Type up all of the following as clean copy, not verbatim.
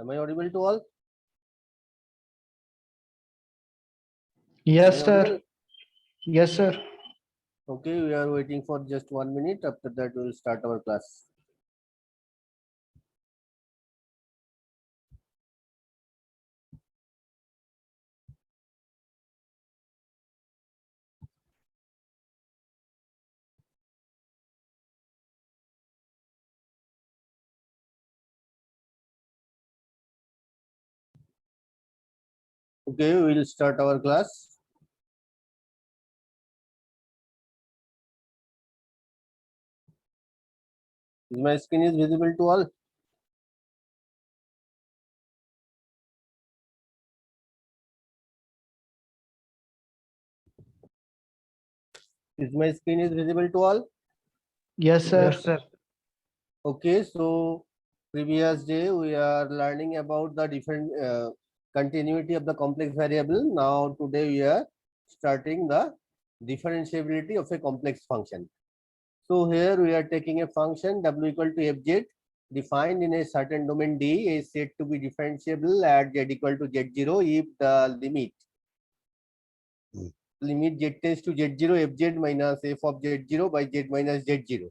Am I audible to all? Yes, Am I sir. audible? Yes, sir. Okay, we are waiting for just 1 minute. After that, we will start our class. Okay, we will start our class. Is my screen is visible to all? Is my screen is visible to all? Yes, sir. Yes, sir. Okay, so previous day we are learning about the different continuity of the complex variable. Now today we are starting the differentiability of a complex function. So here we are taking a function w equal to fz defined in a certain domain D is said to be differentiable at z equal to z0 if the limit z tends to z0 fz minus f of z0 by z minus z0.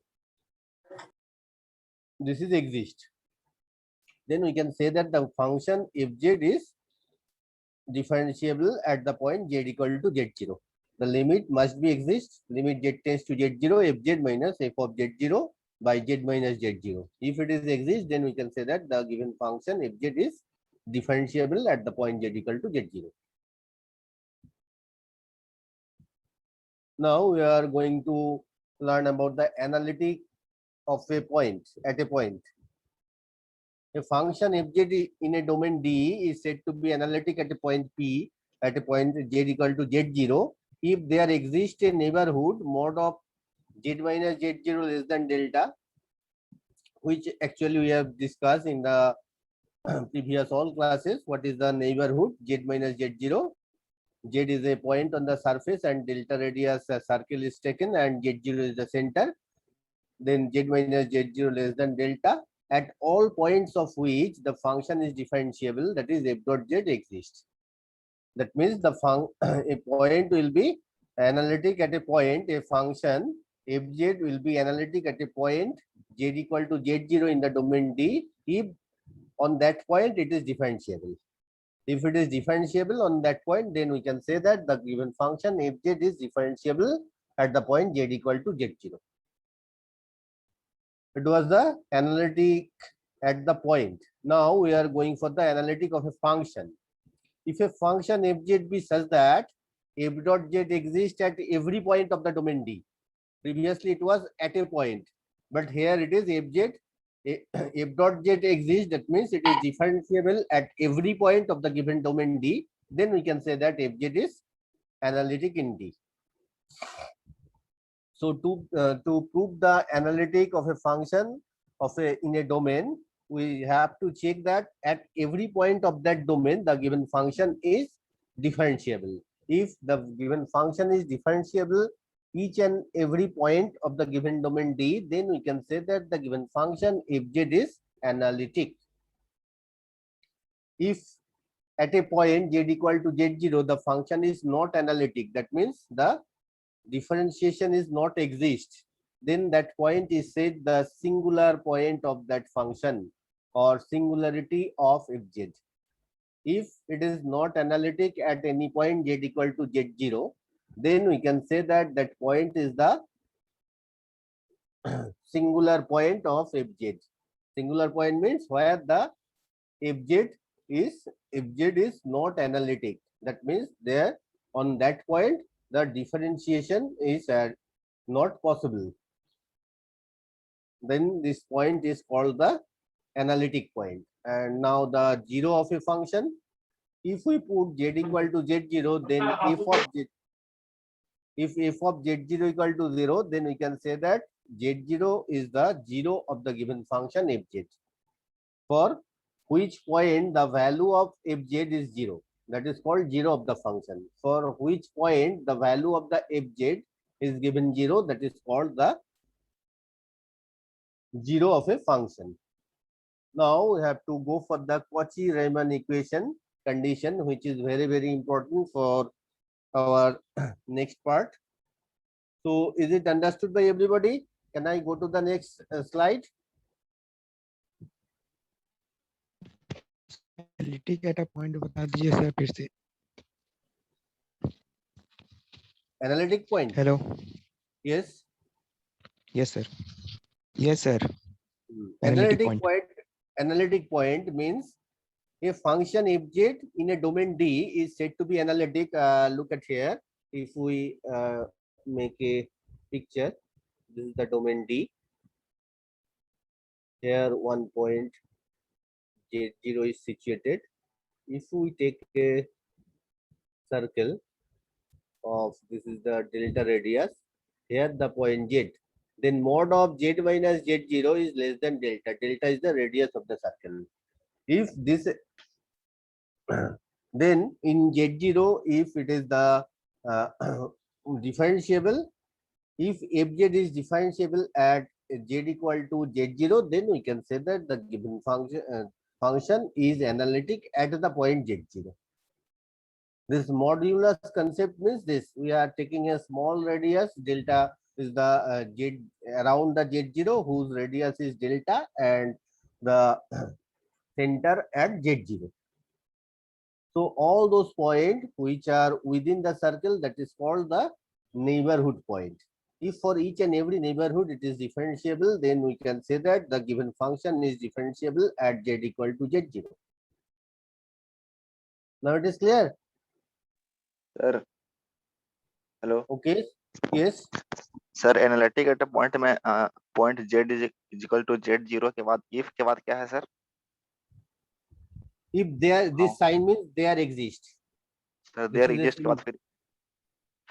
This is exist. Then we can say that the function fz is differentiable at the point z equal to z0. The limit must be exist. Limit z tends to z0 fz minus f of z0 by z minus z0. If it is exist, then we can say that the given function fz is differentiable at the point z equal to z0. Now we are going to learn about the analytic of a point at a point. A function fz in a domain D is said to be analytic at a point P at a point z equal to z0 if there exists a neighborhood mod of z minus z0 less than delta, which actually we have discussed in the previous all classes. What is the neighborhood? Z minus z0. Z is a point on the surface and delta radius a circle is taken and z0 is the center. Then z minus z0 less than delta at all points of which the function is differentiable, that is f dot z exists. That means the a point will be analytic at a point, a function fz will be analytic at a point z equal to z0 in the domain D if on that point it is differentiable. If it is differentiable on that point, then we can say that the given function fz is differentiable at the point z equal to z0. It was the analytic at the point. Now we are going for the analytic of a function. If a function fz be such that f dot z exists at every point of the domain D. Previously it was at a point, but here it is fz f dot z exists, that means it is differentiable at every point of the given domain D. Then we can say that fz is analytic in D. So to prove the analytic of a function of a in a domain, we have to check that at every point of that domain, the given function is differentiable. If the given function is differentiable each and every point of the given domain D, then we can say that the given function fz is analytic. If at a point z equal to z0, the function is not analytic, that means the differentiation is not exist, then that point is said the singular point of that function or singularity of fz. If it is not analytic at any point z equal to z0, then we can say that that point is the singular point of fz. Singular point means where the fz is not analytic. That means there on that point the differentiation is not possible. Then this point is called the analytic point. And now the zero of a function, if we put z equal to z0, then if f of z0 equal to 0, then we can say that z0 is the zero of the given function fz, for which point the value of fz is 0. That is called zero of the function. For which point the value of the fz is given 0, that is called the zero of a function. Now we have to go for the Cauchy-Riemann equation condition, which is very, very important for our next part. So is it understood by everybody? Can I go to the next slide? Analytic at a point बता दीजिए sir फिर से. Analytic point. Hello. Yes. Yes, sir. Yes, sir. Analytic Analytic point. point. Analytic point means a function fz in a domain D is said to be analytic. Look at here. If we make a picture, this is the domain D. Here one point z0 is situated. If we take a circle of, this is the delta radius, here the point z, then mod of z minus z0 is less than delta. Delta is the radius of the circle. If this then in z0, if it is the differentiable, if fz is differentiable at z equal to z0, then we can say that the given function is analytic at the point z0. This modulus concept means this: we are taking a small radius, delta is the z around the z0 whose radius is delta, and the center at z0. So all those points which are within the circle, that is called the neighborhood point. If for each and every neighborhood it is differentiable, then we can say that the given function is differentiable at z equal to z0. Now it is clear. Sir hello Okay. Yes. Sir analytic at point में point Z is equal to Z zero के बाद if के बाद क्या है sir? If there, this sign means there exist. Sir This there is a exist के बाद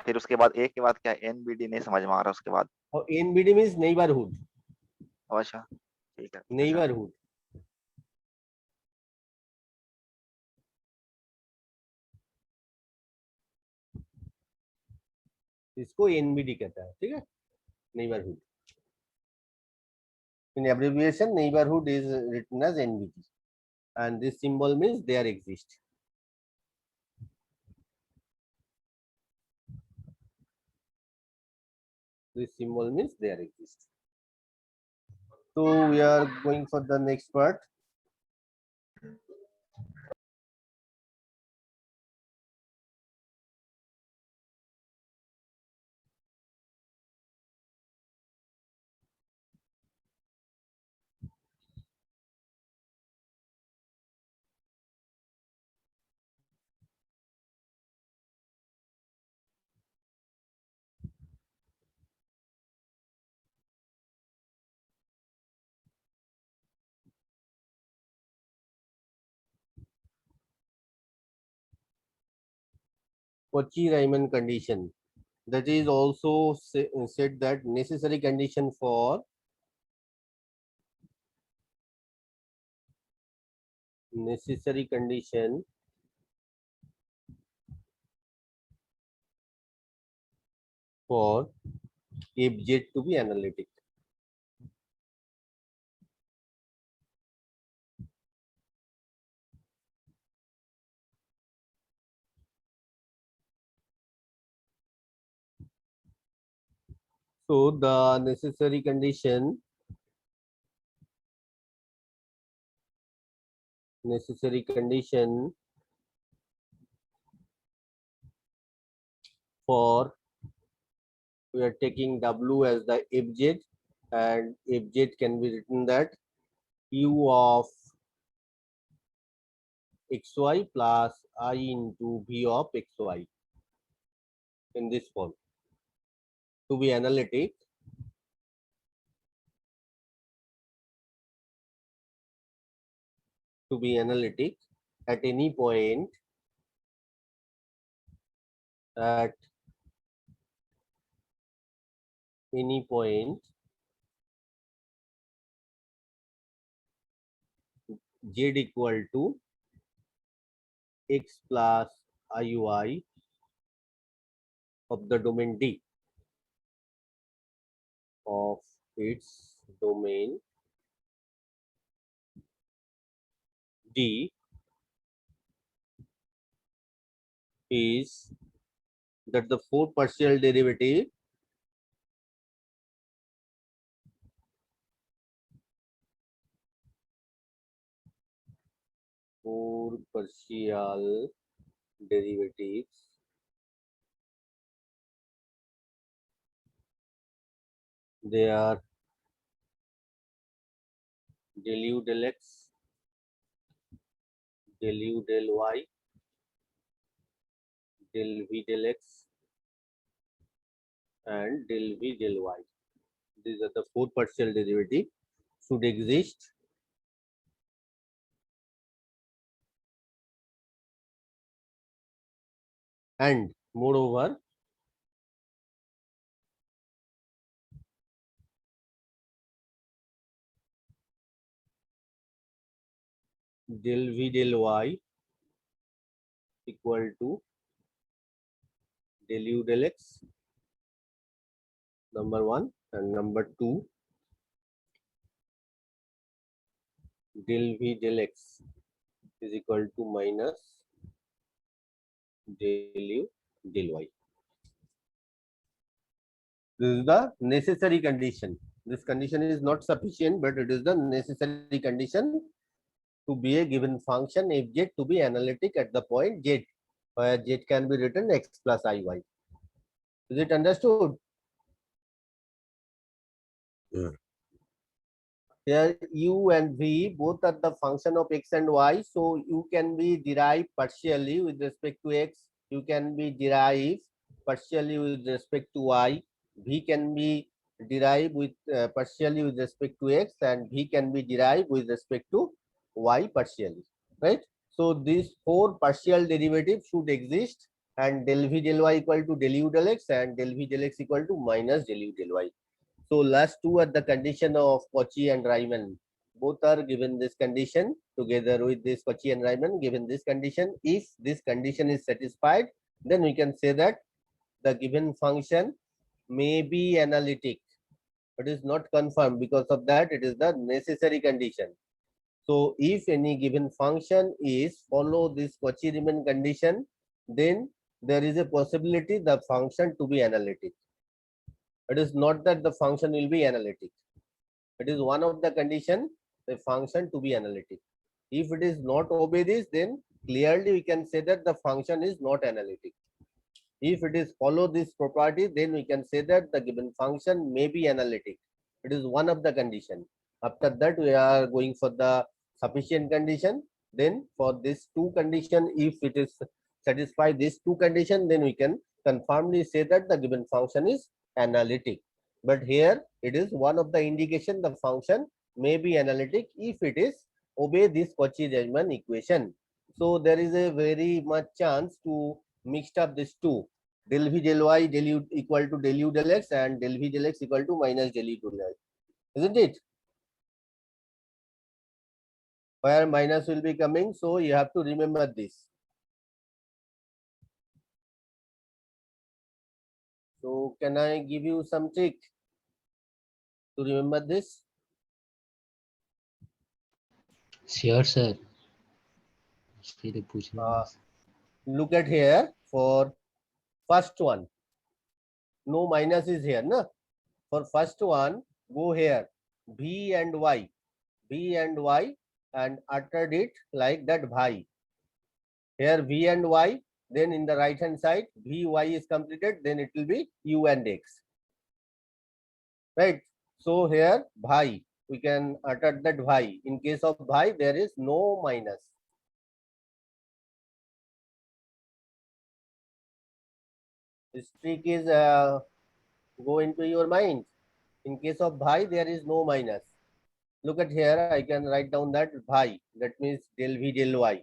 फिर उसके बाद ए के बाद क्या एनबीडी नहीं समझ में आ रहा उसके बाद. or NBD means neighborhood. अच्छा ठीक है. Neighborhood. इसको NBD कहता है, ठीक है? Neighborhood. In abbreviation, neighborhood is written as NBD, and this symbol means there exist. This symbol means there exist. So we are going for the next part. Cauchy-Riemann condition. That is also said that necessary condition for fz to be analytic. So the necessary condition for, we are taking w as the fz, and fz can be written that u of xy plus I into v of xy in this form. To be analytic, at any point z equal to x plus iui of the domain D, of its domain D is that the fourth partial derivative four partial derivatives they are del u del x, del u del y, del v del x, and del v del y. These are the four partial derivative should exist and moreover del v del y equal to del u del x, number one, and number two del v del x is equal to minus del u del y. This is the necessary condition. This condition is not sufficient, but it is the necessary condition to be a given function fz to be analytic at the point z, where z can be written x plus iy. Is it understood? Here u and v both are the function of x and y, so u can be derived partially with respect to x, u can be derived partially with respect to y, v can be derived with partially with respect to x, and v can be derived with respect to y partially, right? So these four partial derivatives should exist, and del v del y equal to del u del x and del v del x equal to minus del u del y. So last two are the condition of Cauchy and Riemann. Both are given this condition together with this Cauchy and Riemann given this condition. If this condition is satisfied, then we can say that the given function may be analytic. It is not confirmed, because of that it is the necessary condition. So if any given function is follow this Cauchy-Riemann condition, then there is a possibility the function to be analytic. It is not that the function will be analytic. It is one of the condition the function to be analytic. If it is not obey this, then clearly we can say that the function is not analytic. If it is follow this property, then we can say that the given function may be analytic. It is one of the condition. After that, we are going for the sufficient condition. Then for this two condition, if it is satisfy this two condition, then we can confirmly say that the given function is analytic. But here it is one of the indication the function may be analytic if it is obey this Cauchy-Riemann equation. So there is a very much chance to mixed up these two, del v del y del u equal to del u del x and del v del x equal to minus del u del y, isn't it? Where minus will be coming, so you have to remember this. So can I give you some trick to remember this? Sure sir उसके लिए पूछना है। Look at here for first one. No minus is here, no? For first one, go here, v and y, and uttered it like that bhai. Here v and y, then in the right hand side, vy is completed, then it will be u and x. Right? So here bhai, we can utter that bhai. In case of bhai, there is no minus. This trick is go into your mind. In case of bhai, there is no minus. Look at here, I can write down that bhai, that means del v del y.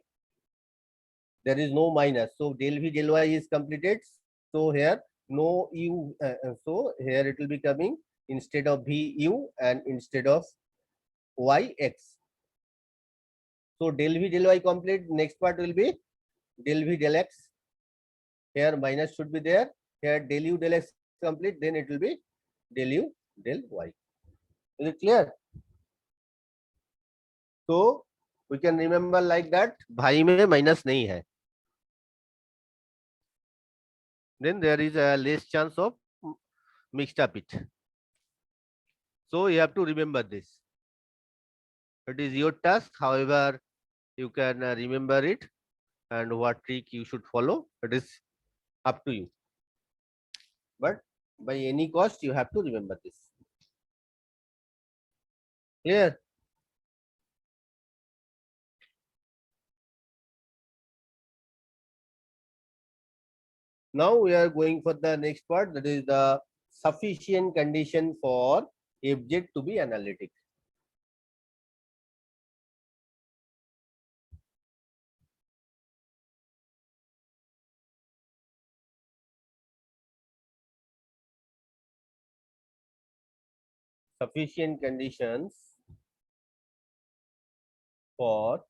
There is no minus, so del v del y is completed. So here no u, so here it will be coming instead of v u and instead of y x. So del v del y complete. Next part will be del v del x. Here minus should be there. Here del u del x complete. Then it will be del u del y. Is it clear? So we can remember like that, भाई में minus नहीं है. Then there is a less chance of mixed up it. So you have to remember this. It is your task. However, you can remember it, and what trick you should follow, it is up to you. But by any cost, you have to remember this. Clear? Now we are going for the next part, that is the sufficient condition for FZ to be analytic. Sufficient conditions for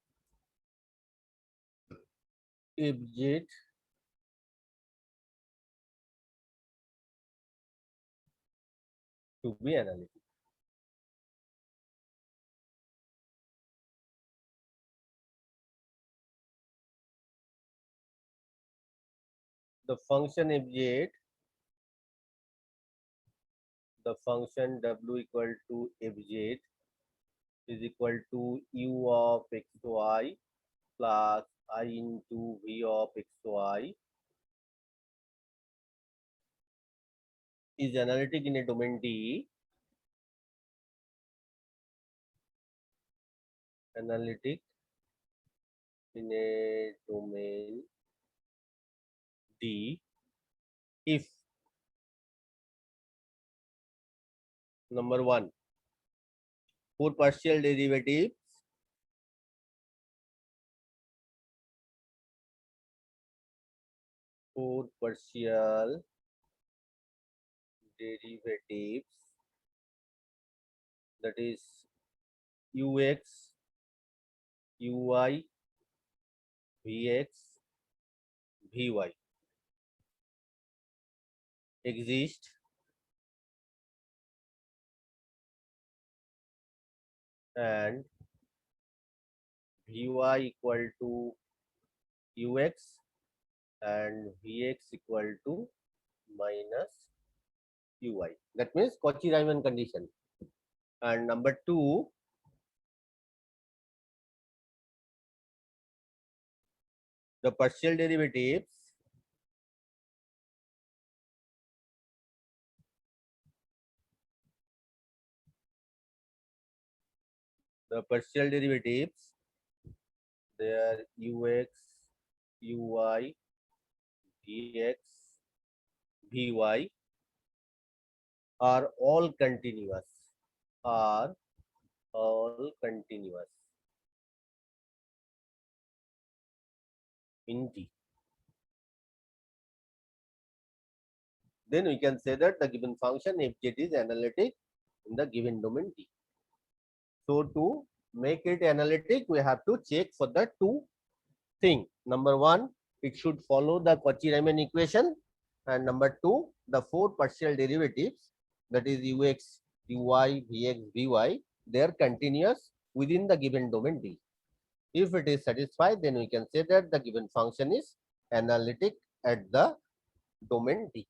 FZ to be analytic. The function FZ, the function W equal to FZ is equal to U of xy plus I into V of xy is analytic in a domain D. Analytic in a domain D if number one, for partial derivatives that is ux, uy, vx, vy exist and vy equal to ux and vx equal to minus uy. That means Cauchy-Riemann condition. And number two, the partial derivatives their ux, uy, vx, vy are all continuous in T. Then we can say that the given function fz is analytic in the given domain T. So to make it analytic, we have to check for the two things. Number one, it should follow the Cauchy-Riemann equation, and number two, the four partial derivatives, that is ux, uy, vx, vy, they are continuous within the given domain D. If it is satisfied, then we can say that the given function is analytic at the domain D.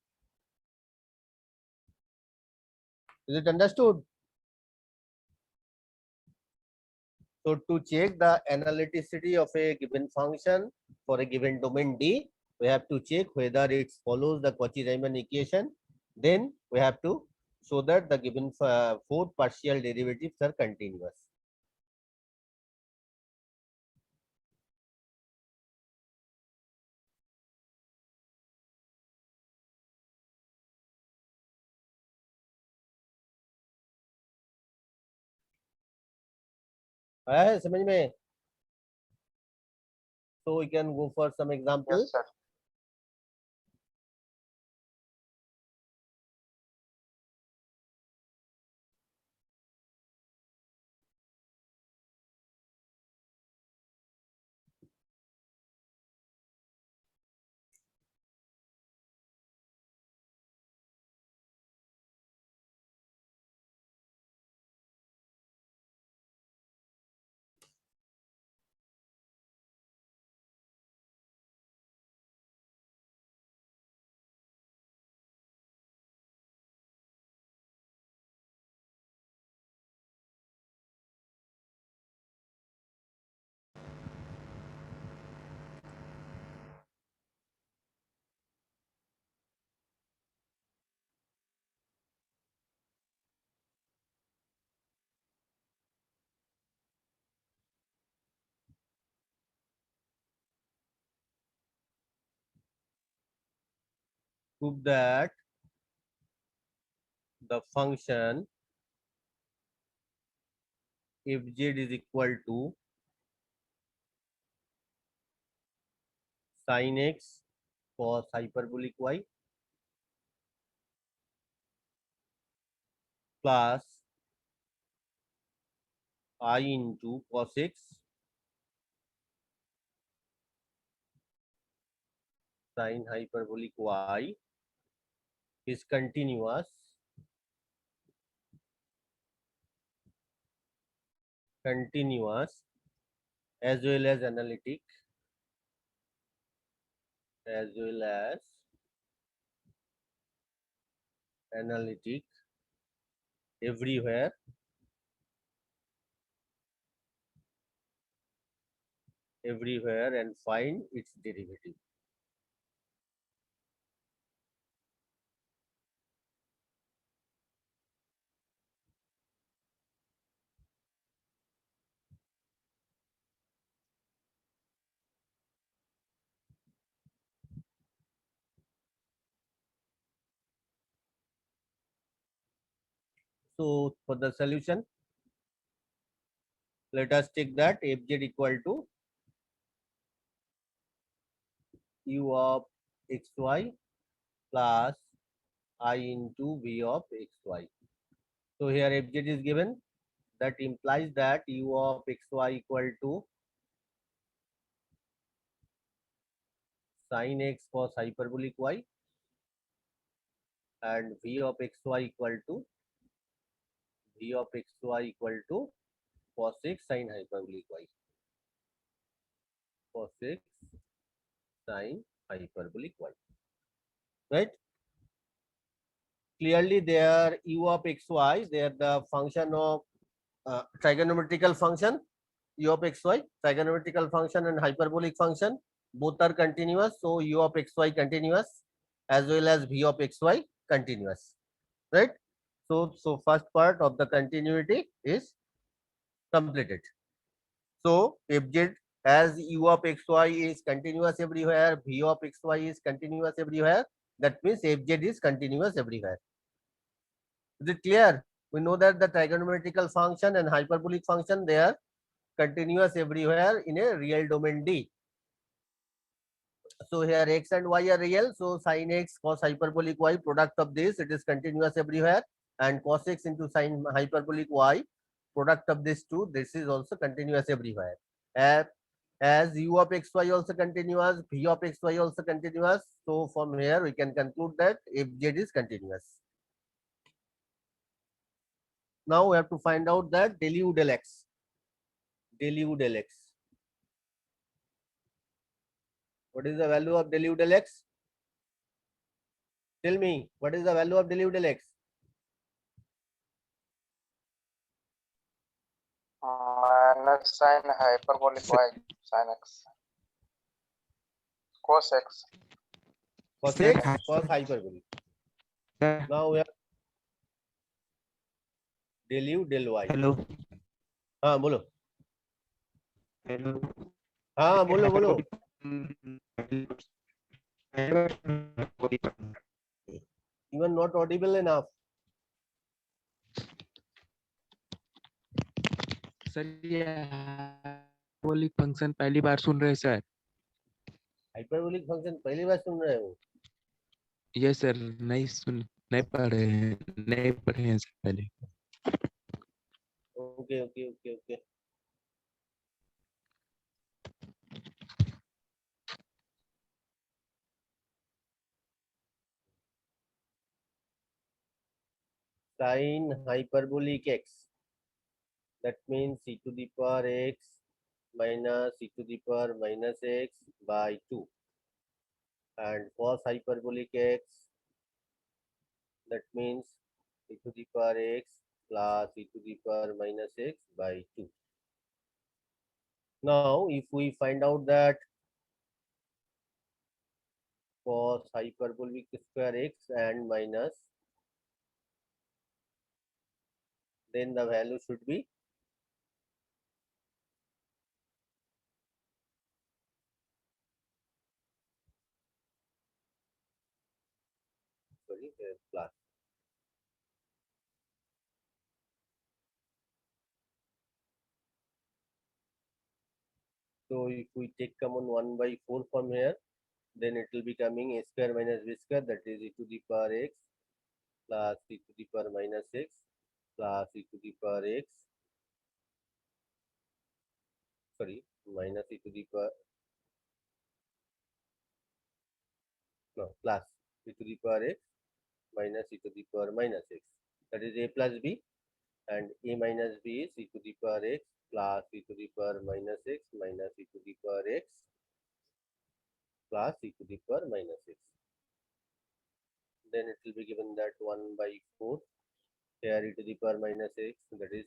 Is it understood? So to check the analyticity of a given function for a given domain D, we have to check whether it follows the Cauchy-Riemann equation. Then we have to show that the given four partial derivatives are continuous. आया है समझ में? So we can go for some examples. Yes, sir. prove that the function if z is equal to sin x cos hyperbolic y plus I into cos x sin hyperbolic y is continuous as well as analytic everywhere and find its derivative. So for the solution, let us take that fz equal to u of xy plus I into v of xy. So here fz is given. That implies that u of xy equal to sin x cos hyperbolic y and v of xy equal to cos x sin hyperbolic y. Cos x sin hyperbolic y. Right? Clearly there u of xy, they are the function of trigonometrical function u of xy, trigonometrical function and hyperbolic function, both are continuous. So u of xy continuous as well as v of xy continuous. Right? So first part of the continuity is completed. So fz as u of xy is continuous everywhere, v of xy is continuous everywhere. That means fz is continuous everywhere. Is it clear? We know that the trigonometrical function and hyperbolic function, they are continuous everywhere in a real domain D. So here x and y are real. So sin x cos hyperbolic y, product of this, it is continuous everywhere, and cos x into sin hyperbolic y, product of this two, this is also continuous everywhere. As u of xy also continuous, v of xy also continuous. So from here we can conclude that fz is continuous. Now we have to find out that del u del x. Del u del x. What is the value of del u del x? Tell me, what is the value of del u del x? Minus sin hyperbolic y sin x cos x. Cos Sir, x, cos hyperbolic. Sir, Now we have del u del y. hello. हाँ बोलो. Hello. हाँ बोलो बोलो. You are not audible enough. Sir ये hyperbolic function पहली बार सुन रहे हैं sir. Hyperbolic function पहली बार सुन रहे हो? ये सर नहीं पढ़े हैं सर पहले. Okay okay okay okay. Sin hyperbolic x. That means e to the power x minus e to the power minus x by 2. And cos hyperbolic x, that means e to the power x plus e to the power minus x by 2. Now, if we find out that cos hyperbolic square x and minus, then the value should be So if we take common 1 by 4 from here, then it will be coming a square minus b square, that is e to the power x plus e to the power minus x plus e to the power x, sorry, minus e to the power, no, plus e to the power x minus e to the power minus x, that is a plus b, and a minus b is e to the power x plus e to the power minus x minus e to the power x plus e to the power minus x. Then it will be given that 1 by 4 here e to the power minus x, that is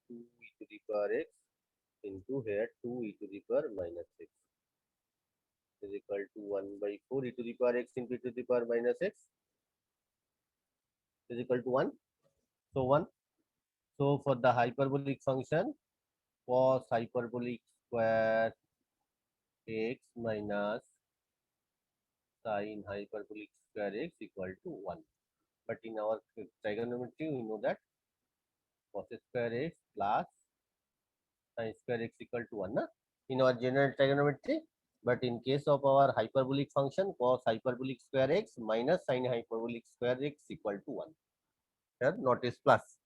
2 e to the power x into here 2 e to the power minus x is equal to 1 by 4 e to the power x into e to the power minus x is equal to 1. So 1. So for the hyperbolic function, cos hyperbolic square x minus sin hyperbolic square x equal to 1. But in our trigonometry, we know that cos square x plus sin square x equal to 1 na? In our general trigonometry. But in case of our hyperbolic function, cos hyperbolic square x minus sin hyperbolic square x equal to 1. Here notice plus.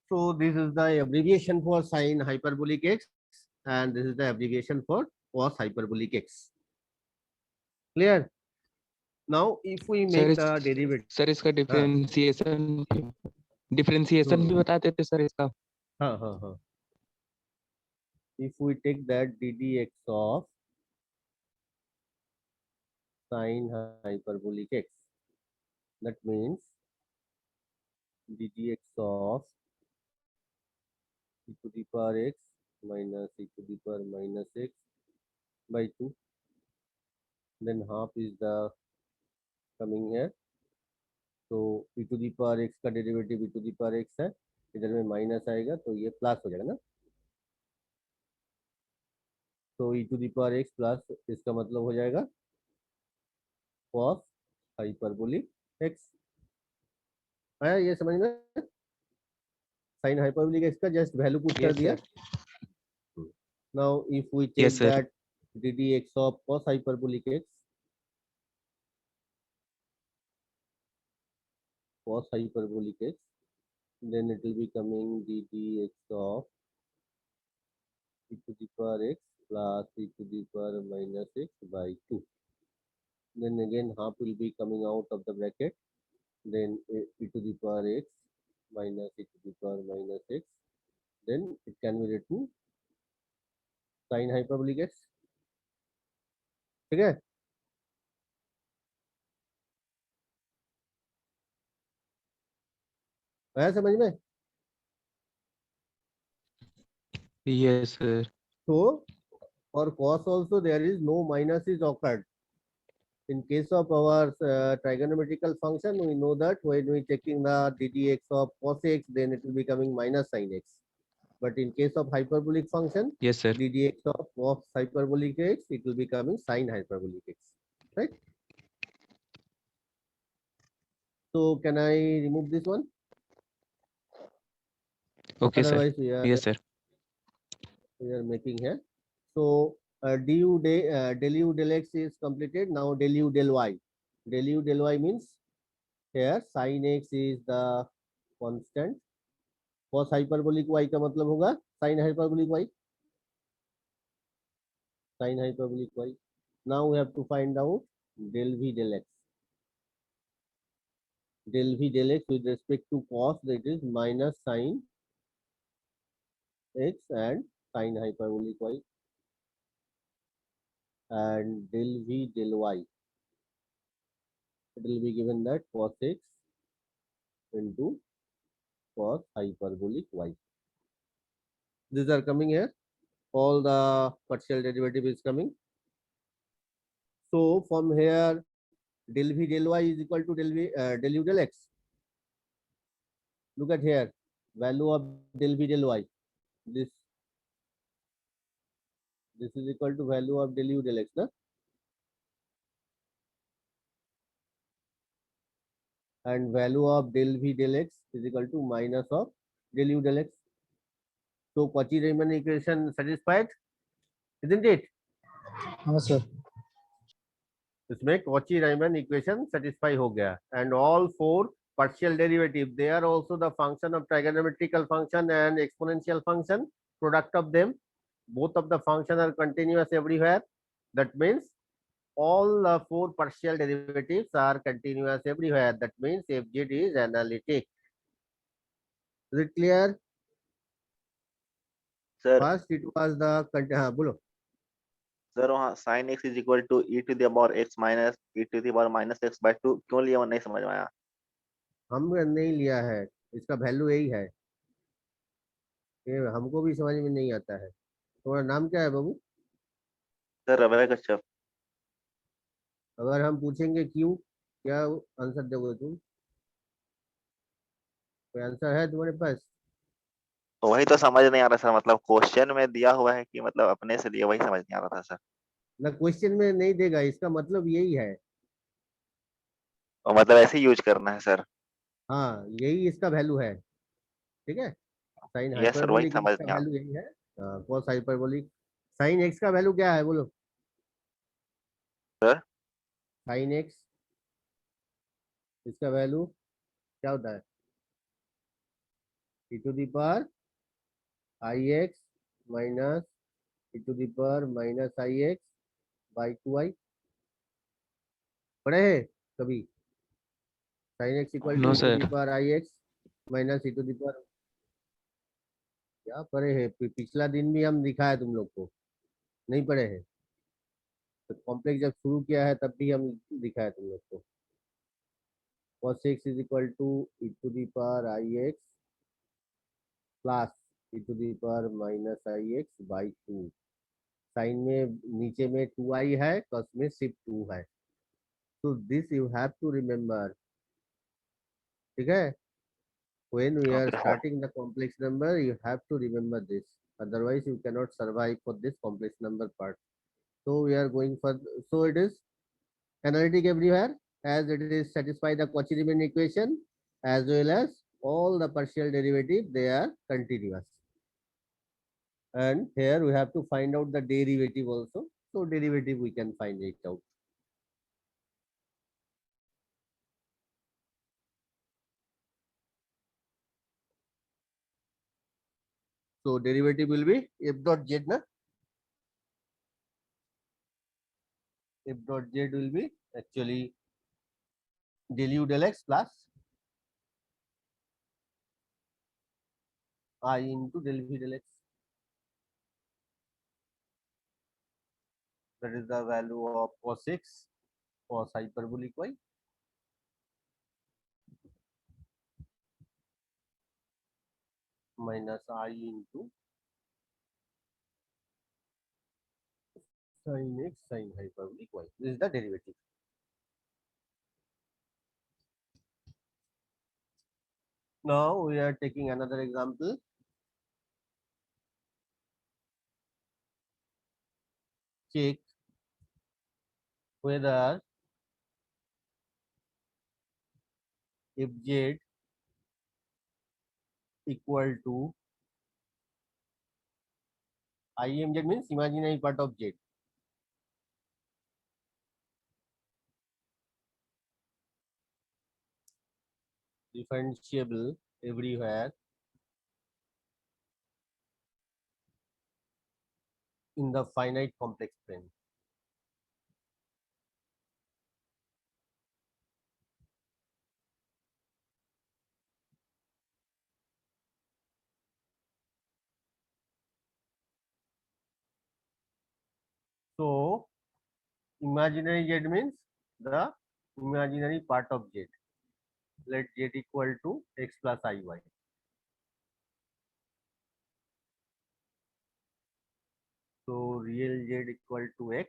So this is the abbreviation for sin hyperbolic x, and this is the abbreviation for cos hyperbolic x. Clear? Now if we sir make the derivative, sir इसका differentiation भी बता देते sir इसका. हाँ. If we take that ddx of sin hyperbolic x, that means ddx of e to the power x minus e to the power minus x by 2, then half is the coming here. तो e to the power x का derivative e to the power x है, इधर में minus आएगा तो ये plus हो जाएगा ना. तो e to the power x plus इसका मतलब हो जाएगा cos hyperbolic x. आया ये समझ में? sin hyperbolic x का जस्ट वैल्यू पुट कर दिया. Now if we take that ddx of cos hyperbolic x, then it will be coming ddx of e to the power x plus e to the power minus x by 2. Then again half will be coming out of the bracket, then e to the power x minus e to the power minus x, then it can be written sin hyperbolic x. ठीक है? आया समझ में? Yes sir. So for cos also there is no minus is occurred. In case of our trigonometrical function, we know that when we taking the ddx of cos x, then it will be coming minus sin x. But in case of hyperbolic function, Yes sir. ddx of cos hyperbolic x, it will be coming sin hyperbolic x, right? So can I remove this one? Okay sir. Otherwise, Yes sir. we are making here. So du del u del x is completed. Now del u del y. Del u del y means here sin x is the constant. Cos hyperbolic y का मतलब होगा sin hyperbolic y. Sin hyperbolic y. Now we have to find out del v del x. Del v del x with respect to cos, that is minus sin x and sin hyperbolic y, and del v del y, it will be given that cos x into cos hyperbolic y. These are coming here. All the partial derivative is coming. So from here del v del y is equal to del u del x. Look at here, value of del v del y. This is equal to value of del u del x, na? And value of del v del x is equal to minus of del u del x. So Cauchy-Riemann equation satisfied. isn't it? हाँ sir. इसमें Cauchy Riemann equation satisfy हो गया and all four partial derivative they are also the function of trigonometrical function and exponential function, product of them, both of the function are continuous everywhere. That means all the four partial derivatives are continuous everywhere. That means fz is analytic. Is it clear? Sir First it was the हाँ बोलो. Sir वहाँ sin x is equal to e to the power x minus e to the power minus x by 2 क्यों लिया वो नहीं समझ में आया. हम नहीं लिया है, इसका वैल्यू यही है, ये हमको भी समझ में नहीं आता है. तुम्हारा नाम क्या है बाबू? सर रवै कश्यप. अगर हम पूछेंगे क्यों, क्या आंसर दोगे तुम? कोई आंसर है तुम्हारे पास? तो वही तो समझ नहीं आ रहा सर, मतलब क्वेश्चन में दिया हुआ है कि मतलब अपने से दिया, वही समझ नहीं आ रहा था सर. ना क्वेश्चन में नहीं देगा, इसका मतलब यही है. और मतलब ऐसे यूज करना है सर. हाँ यही इसका वैल्यू है. ठीक है, साइन यस सर, वही हाइपरबोलिक समझ इसका नहीं आ वैल्यू यही है. कॉस हाइपरबोलिक साइन एक्स का वैल्यू क्या है बोलो? सर साइन एक्स इसका वैल्यू क्या होता है? e to the power i x minus e to the power minus i x by 2i. पढ़े हैं कभी? Sine x equal to no e to the sir. Power i x minus e to the power. क्या पढ़े हैं? पिछला दिन भी हम दिखाया तुम लोग को, नहीं पढ़े हैं? तो कॉम्प्लेक्स जब शुरू किया है तब भी हम दिखाया तुम लोग को. cos x is equal to e to the power i x plus e to the power minus i x by 2. Sine में नीचे में 2i है, cos में सिर्फ 2 है. तो this you have to remember. ठीक है, when we are ओके हो. starting the complex number you have to remember this, otherwise you cannot survive for this complex number part. So we are going for, so it is analytic everywhere as it is satisfy the Cauchy-Riemann equation as well as all the partial derivative they are continuous. And here we have to find out the derivative also. So derivative we can find it out. So derivative will be f dot z na. F dot z will be actually del u del x plus I into del v del x. That is the value of cos x cos hyperbolic y minus I into sin x sin hyperbolic y. This is the derivative. Now we are taking another example. Check whether if z equal to IMZ means imaginary part of z. Differentiable everywhere in the finite complex plane. So imaginary z means the imaginary part of z. Let z equal to x plus iy. So real z equal to x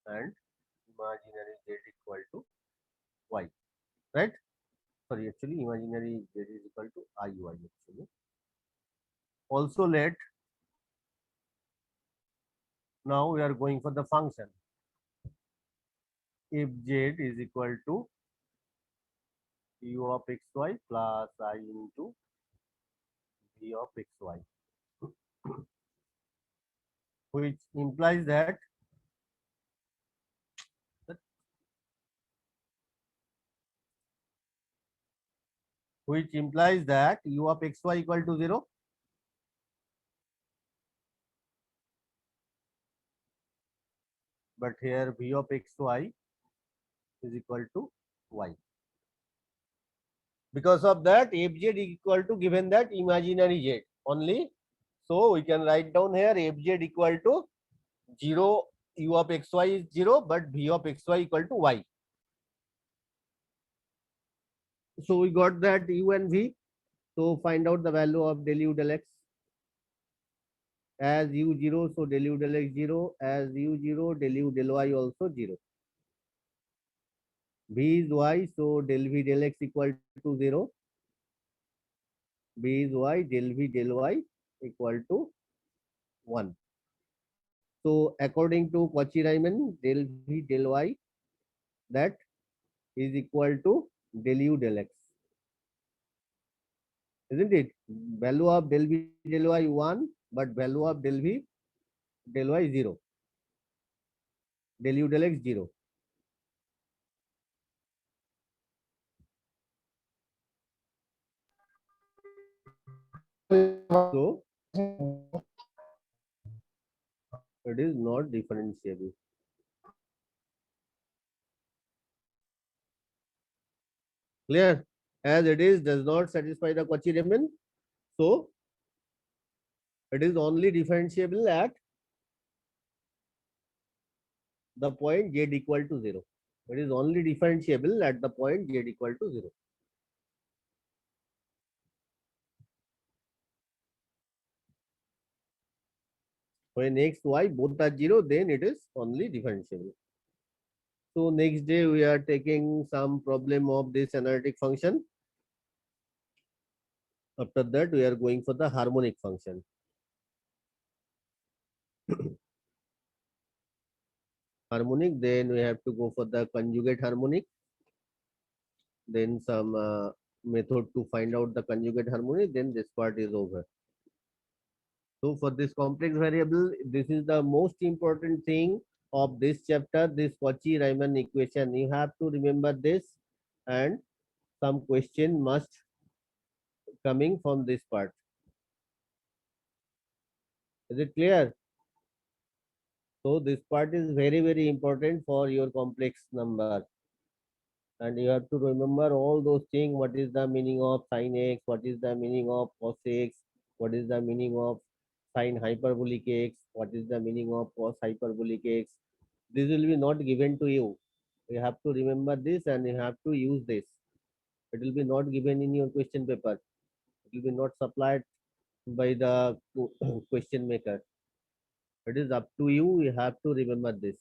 and imaginary z equal to y, right? Sorry, actually imaginary z is equal to iy actually. Also let, now we are going for the function. If z is equal to u of xy plus I into v of xy, which implies that u of xy equal to 0. But here v of xy is equal to y. Because of that, fz is equal to given that imaginary z only. So we can write down here fz equal to 0, u of xy is 0, but v of xy equal to y. So we got that u and v. So find out the value of del u del x. As u 0, so del u del x 0. As u 0, del u del y also 0. V is y, so del v del x equal to 0. B is y, del v del y equal to 1. So according to Cauchy-Riemann, del v del y, that is equal to del u del x. Isn't it? Value of del v del y 1, but value of del v del y 0. Del u del x 0. So it is not differentiable. Clear? As it is does not satisfy the Cauchy-Riemann, so it is only differentiable at the point z equal to 0. It is only differentiable at the point z equal to 0. When x, y both are 0, then it is only differentiable. So next day we are taking some problem of this analytic function. After that we are going for the harmonic function. Harmonic, then we have to go for the conjugate harmonic. Then some method to find out the conjugate harmonic, then this part is over. So for this complex variable, this is the most important thing of this chapter, this Cauchy-Riemann equation. You have to remember this, and some question must coming from this part. Is it clear? So this part is very, very important for your complex number. And you have to remember all those things. What is the meaning of sin x? What is the meaning of cos x? What is the meaning of sin hyperbolic x? What is the meaning of cos hyperbolic x? This will be not given to you. You have to remember this and you have to use this. It will be not given in your question paper. It will be not supplied by the question maker. It is up to you. You have to remember this.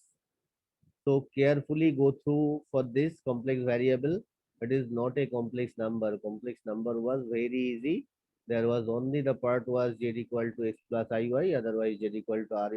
So carefully go through for this complex variable. It is not a complex number. Complex number was very easy. There was only the part was z equal to x plus iy, otherwise z equal to r